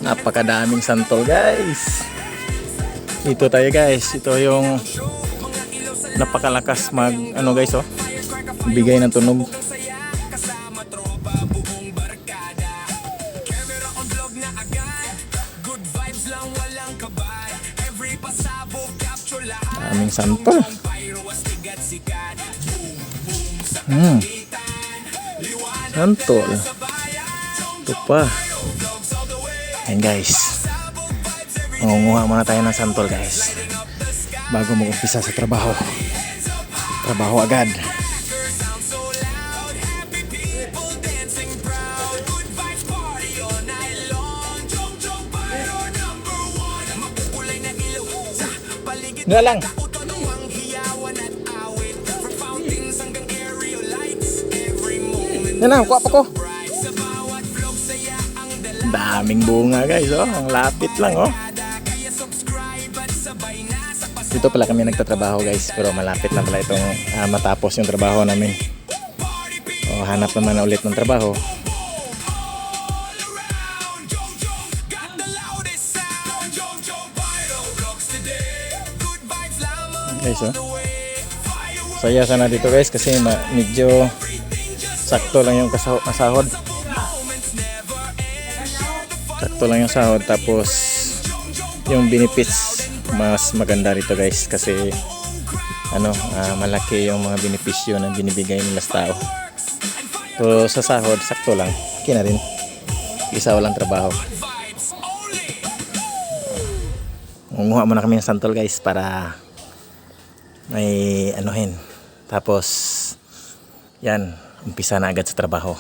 Napakadaming santol guys. Dito tayo guys. Ito yung napakalakas mag ano guys oh. Bigay ng tunog. Daming santol. Santol. Ito pa. Ayan guys. Mangunguha muna tayo ng santol guys. Bago mag-umpisa sa trabaho. Trabaho agad. Nga lang. Yan na, kuha pa ko. Daming bunga guys oh. Ang lapit lang oh. Dito pala kami nagtatrabaho guys. Pero malapit na pala itong matapos yung trabaho namin. O, hanap naman na ulit ng trabaho. Guys oh. Saya sana dito guys kasi medyo sakto lang yung sahod. Sakto lang yung sahod tapos yung benefits mas maganda rito guys kasi ano malaki yung mga benepisyo na binibigay nila sa tao. So sa sahod sakto lang. Okay na rin. Isa walang trabaho. Munguha muna kami ng santol guys para may anuhin. Tapos yan, umpisa na agad sa trabaho.